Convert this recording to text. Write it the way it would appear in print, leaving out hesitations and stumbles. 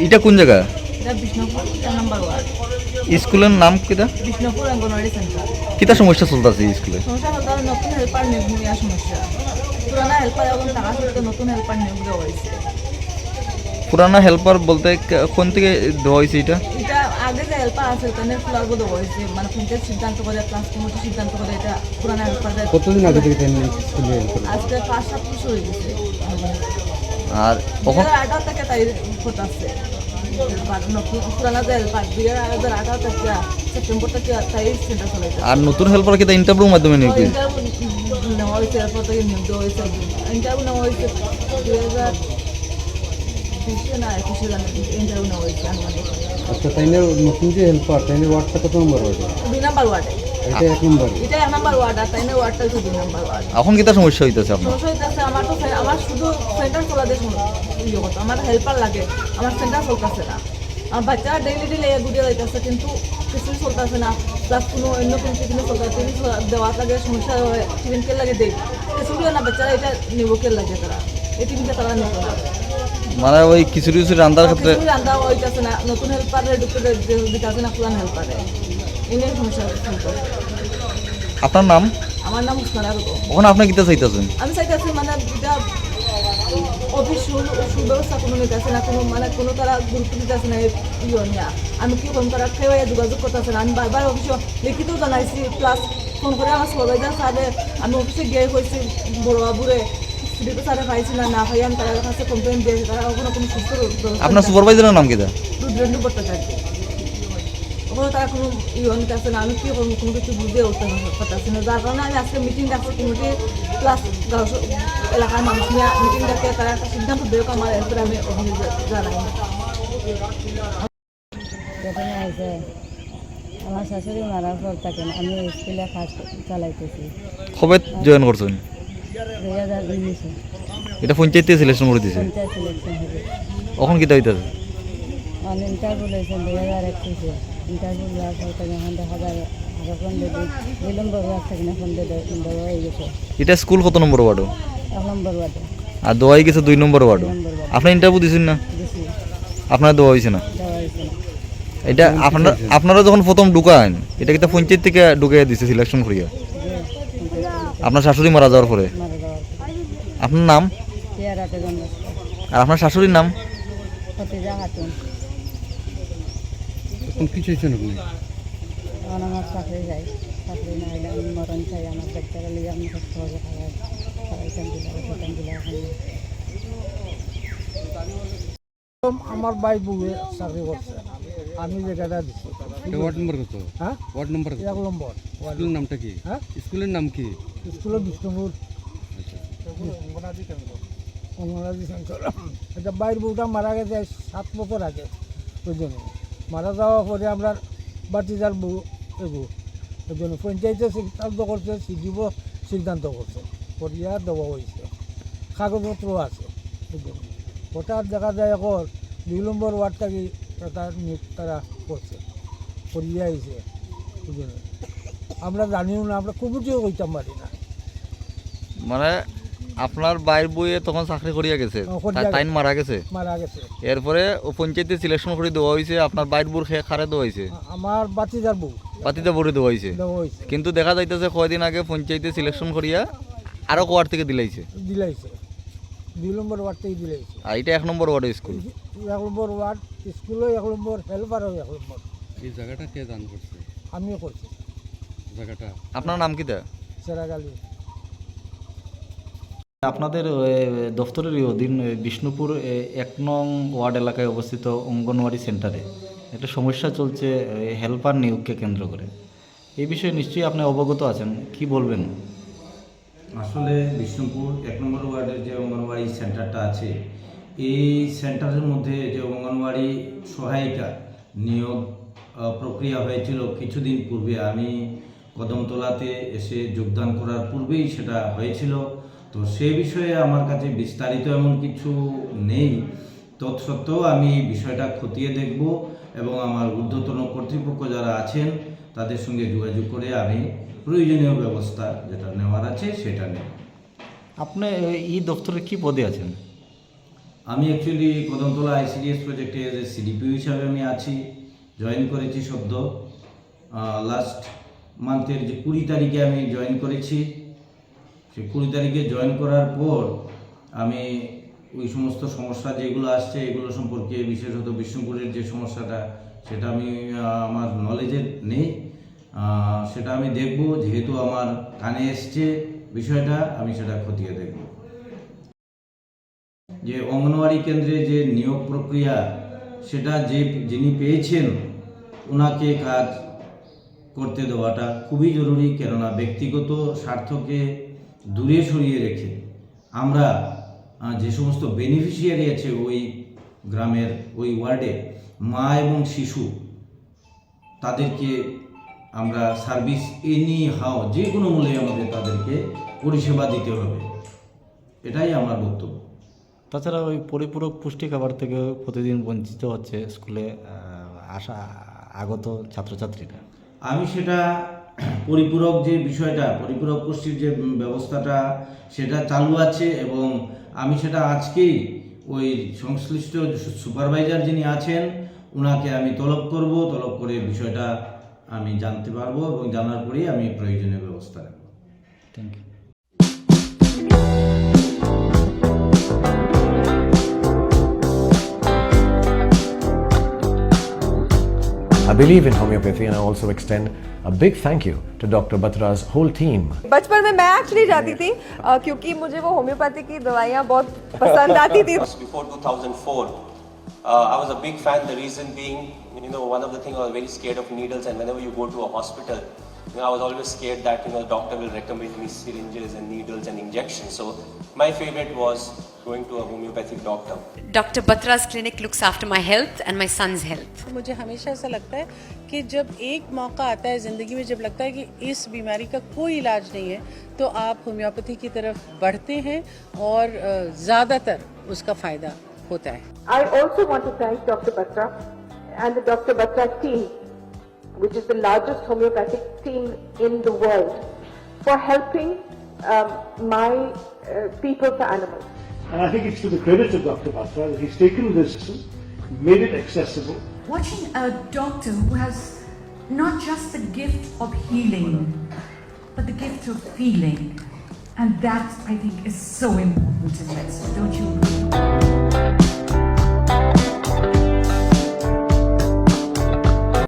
এটা কোন জায়গা? এটা বিষ্ণুপুর নাম্বার ওয়ার্ড। স্কুলের নাম কিটা? বিষ্ণুপুর অঙ্গনওয়াড়ি সেন্টার। কিটা সমস্যা চলতেছে স্কুলে? সমস্যা হল নতুন হেল্পার নিয়োগ নেওয়ার সমস্যা। পুরানা হেল্পার এবং টাকা সত্ত্বেও নতুন হেল্পার নিয়োগ দেওয়া হয়েছে। পুরানা হেল্পার বলতে কোন থেকে দেওয়া হয়েছে এটা? এটা আগে যে হেল্পার আছে ওখানে ফুলারবো দেওয়া হয়েছে, মানে পঞ্চায়েত সিদ্ধান্ত করে, ক্লাস কমিটি সিদ্ধান্ত করে এটা পুরানা হেল্পার। কতদিন আগে থেকে স্কুলে আজকে 5-7 বছর হয়ে গেছে। আর কখন 2018 থেকে তাই করতেছে। পুরানা যে হেল্পার 2018 থেকে সেপ্টেম্বর থেকে তাই সেন্টার চলেছে। আর নতুন হেল্পার কিটা ইন্টারভিউর মাধ্যমে নিয়োগ দিন? ইন্টারভিউ নেওয়া হয়েছে, এরপর থেকে নিয়োগ দেওয়া হয়েছে। ইন্টারভিউ নেওয়া হয়েছে 2020 না 21 ইন্টারভিউ নেওয়া হয়েছে আনুমানিক। আচ্ছা, তাইনের নতুন যে হেল্পার তাইনের ওয়ার্ডটা কত নম্বর ওয়ার্ড? 2 নাম্বার ওয়ার্ডে। এটা 1 নম্বর। এটা 1 নাম্বার ওয়ার্ড, আর তাইনের ওয়ার্ডটা হচ্ছে 2 নাম্বার ওয়ার্ড। এখন কিটা সমস্যা হইতেছে আপনার? সমস্যা হইতেছে আমার শুধু সেন্টার চলাতে ইয়ে করতো, আমার হেল্পার লাগে, আমার সেন্টার চলতেছে না। আমার বাচ্চারা ডেইলি ঘুরিয়ে যাইতেছে, কিন্তু কিছুই চলতেছে না। প্লাস কোনো অন্য কোনো টিফিনে চলতে টিফিন দেওয়ার লাগে সমস্যা হয়, টিফিন কে লাগে দেয় কিছুগুলো না, বাচ্চারা এটা নেব কে লাগে, তারা এই টিফিনটা তারা নিত না। মানে ওই কিছু রান্নার ক্ষেত্রে কিছুই রান্না হইতেছে না, নতুন হেল্পারে ঢুকতে দিতেছে না, পুরান হেল্পারে, এই নিয়ে সমস্যা চলতেছে। আপনার নাম? আমার নাম উসমানা বেগম। ওখানে আপনি কিটা চাইতেছেন? আমি চাইতেছি মানে এটা অফিস সুব্যবস্থা কোনো নিতেছে না, কোনো তারা গুরুত্ব দিতেছে না ইয়ে নিয়ে। আমি কি করুন, তারা কেউ যোগাযোগ করতেছে না। আমি বারবার অফিসে লিখিত জানাইছি, প্লাস ফোন করে আমার সুপারভাইজার স্যারে আমি অফিসে গিয়ে হয়েছি, বড় বাবুরে সিডিপি স্যারে পাইছি না পাই, আমি তাদের কাছে কমপ্লেন দিয়েছি, তারা ওখানে কোনো সুস্থ আপনার সুপারভাইজারের নাম কিটা? রুদ্রেন্দু ভট্টাচার্য। ওখানে তারা কোনো ইয়ে নিতেছে না, আমি কি করবো কোনো কিছু বুঝে উঠতে পারতেছি না। যার কারণে আমি আজকে মিটিং ডাকছি, কমিটি প্লাস এলাকার মানুষ নিয়ে মিটিং ডাকে, তারা একটা সিদ্ধান্ত দেওক আমার, এরপরে আমি অভিযোগ জানাই। ঘটনা হয়েছে, আমার শাশুড়ি মারার পর থাকেন, আমি স্কুলে কাজ চালাইতেছি। কবে জয়েন করছেন? 2019 এটা পঞ্চায়েতে সিলেকশন করে দিছে, পঞ্চায়েত সিলেকশন হবে। এখন কিটা হইতেছে? আমি ইন্টারভিউ লইছেন 2021 ইন্টারভিউ দেওয়ার পর থেকে এখন দেখা যায় আরো ফোনডে 2 নম্বর ওয়ার্ড থেকে না ফোনডে দেওয়া হয়ে গেছে। এটা স্কুল কত নম্বর ওয়ার্ড? 1 নম্বর ওয়ার্ডে আর দেওয়া হয়ে গেছে 2 নম্বর ওয়ার্ড। আপনি ইন্টারভিউ দিয়েছেন না? দিছি, আপনার দেওয়া হয়েছে না? দেওয়া হয়েছে না। এটা আপনারা যখন প্রথম ঢুকান, এটা কিন্তু পঞ্চায়েত থেকে ঢুকে দিছে সিলেকশন করিয়া, আপনার শাশুড়ি মারা যাওয়ার পরে। মারা যাওয়ার পর আপনার নাম পেয়ারা বেগম রাস্তা, আর আপনার শাশুড়ির নাম? ফতিজা খাতুন। এখন কি চাইছেন আপনি? এখন আমার চাকরি যাই, চাকরি না হলে আমি মরণ চাই, আমার বাচ্চারা লিয়ে আমি কষ্ট হবে, খাওয়াইতাম দিলা খেতাম দিলা। এখন আমার ভাই বউয়ে চাকরি করছে, আমি জায়গাটা দিচ্ছি। এটা ওয়ার্ড নম্বর কত? হ্যাঁ, ওয়ার্ড নম্বর কত? 1 নম্বর। স্কুলের নামটা কি? হ্যাঁ, স্কুলের নাম কি? স্কুলের বিষ্ণুপুর আচ্ছা, অঙ্গনাদি সেন্টার। এটা বাইর বউটা মারা গেছে 7 বছর আগে। ওই জন্য মারা যাওয়ার পরে আমরা বাটিজার বউ এগো, ওই জন্য পঞ্চায়েতে সিদ্ধান্ত করছে, সিডিও সিদ্ধান্ত করছে, করিয়া দেওয়া হয়েছে, কাগজপত্র আছে। ওই জন্য ওটা দেখা যায় এখন 2 নম্বর ওয়ার্ডটাকে তার নিয়োগ তারা করছে, করিয়া আইছে। ওই জন্য আমরা জানিও না, আমরা কমিটিও কইতাম পারি না। মানে আপনার বাইর বইয়ে তখন চাকরি করিয়া গেছে, করিয়া তাইন মারা গেছে, মারা গেছে। এরপরে ও পঞ্চায়েতে সিলেকশন করে দেওয়া হয়েছে, আপনার বাইর বুর খেয়ে খারে দেওয়া হয়েছে, আমার বাতিজার বউ বাতিতে ভরে দেওয়া হয়েছে। দেওয়া হয়েছে, কিন্তু দেখা যাইতেছে কয়দিন আগে পঞ্চায়েতে সিলেকশন করিয়া আরো ওয়ার্ড থেকে দিলাইছে, দিলাইছে 2 নম্বর ওয়ার্ড থেকে দিলাইছে। আর এটা 1 নম্বর ওয়ার্ড স্কুল। 1 নম্বর ওয়ার্ড স্কুলও 1 নম্বর, হেল্পারও 1 নম্বর। এই জায়গাটা কে দান করছে? আমিও করছি, জায়গাটা আপনার নাম কিটা? সেরাগালি। আপনাদের দপ্তরের অধীন বিষ্ণুপুর 1 নং ওয়ার্ড এলাকায় অবস্থিত অঙ্গনওয়াড়ি সেন্টারে একটা সমস্যা চলছে হেল্পার নিয়োগকে কেন্দ্র করে। এই বিষয়ে নিশ্চয়ই আপনি অবগত আছেন, কি বলবেন? আসলে বিষ্ণুপুর 1 নম্বর ওয়ার্ডের যে অঙ্গনওয়াড়ি সেন্টারটা আছে, এই সেন্টারের মধ্যে যে অঙ্গনওয়াড়ি সহায়িকা নিয়োগ প্রক্রিয়া হয়েছিল কিছুদিন পূর্বে। আমি কদমতলাতে এসে যোগদান করার পূর্বেই সেটা হয়েছিল। তো সে বিষয়ে আমার কাছে বিস্তারিত এমন কিছু নেই, তৎসত্ত্বেও আমি বিষয়টা খতিয়ে দেখব এবং আমার ঊর্ধ্বতন কর্তৃপক্ষ যারা আছেন তাদের সঙ্গে যোগাযোগ করে আমি প্রয়োজনীয় ব্যবস্থা যেটা নেওয়ার আছে সেটা নেব। আপনি এই দপ্তরে কি পদে আছেন? আমি অ্যাকচুয়ালি কদমতলা আইসিডিএস প্রজেক্টে এজ এ সিডিপিও হিসাবে আমি আছি, জয়েন করেছি সদ্য। লাস্ট মান্থের যে 20 তারিখে আমি জয়েন করেছি। সেই 20 তারিখে জয়েন করার পর আমি ওই সমস্ত সমস্যা যেগুলো আসছে এগুলো সম্পর্কে, বিশেষত বিষ্ণুপুরের যে সমস্যাটা সেটা আমি আমার নলেজে নেই, সেটা আমি দেখব। যেহেতু আমার কানে এসছে বিষয়টা, আমি সেটা খতিয়ে দেখব। যে অঙ্গনওয়াড়ি কেন্দ্রে যে নিয়োগ প্রক্রিয়া, সেটা যিনি পেয়েছেন ওনাকে কাজ করতে দেওয়াটা খুবই জরুরি। কেননা ব্যক্তিগত স্বার্থকে দূরে সরিয়ে রেখে আমরা যে সমস্ত বেনিফিশিয়ারি আছে ওই গ্রামের ওই ওয়ার্ডে, মা এবং শিশু, তাদেরকে আমরা সার্ভিস এনি হাও যে কোনো মূল্যে আমাদের তাদেরকে পরিষেবা দিতে হবে, এটাই আমার বক্তব্য। তাছাড়া ওই পরিপূরক পুষ্টি খাবার থেকে প্রতিদিন বঞ্চিত হচ্ছে স্কুলে আগত ছাত্রছাত্রীরা। আমি সেটা পরিপূরক যে বিষয়টা, পরিপূরক পুষ্টির যে ব্যবস্থাটা সেটা চালু আছে, এবং আমি সেটা আজকেই ওই সংশ্লিষ্ট সুপারভাইজার যিনি আছেন ওনাকে আমি তলব করব, তলব করে বিষয়টা আমি জানতে পারবো, এবং জানার পরেই আমি প্রয়োজনীয় ব্যবস্থা নেব। Thank you. I believe in homeopathy, and I also extend a big thank you to Dr. Batra's whole team. बचपन में मैं एक्चुअली जाती थी क्योंकि मुझे वो होम्योपैथी की दवाइयाँ बहुत पसंद आती थी. Before 2004, I was a big fan. The reason being, one of the things I was very scared of needles, and whenever you go to a hospital, I was always scared that the doctor will recommend me syringes and needles and injections. So my favorite was going to a homeopathic doctor. Dr. Batra's clinic looks after my health and my son's health. मुझे हमेशा ऐसा लगता है कि जब एक मौका आता है ज़िंदगी में, जब लगता है कि इस बीमारी का कोई इलाज नहीं है, तो आप होम्योपैथी की तरफ बढ़ते हैं और ज़्यादातर उसका फ़ायदा होता है. I also want to thank Dr. Batra and the Dr. Batra team, which is the largest homeopathic team in the world, for helping my people for animals. And I think it's to the credit of Dr. Batra that he's taken this, made it accessible. Watching a doctor who has not just the gift of healing, but the gift of feeling. And that, I think, is so important in medicine, don't you agree?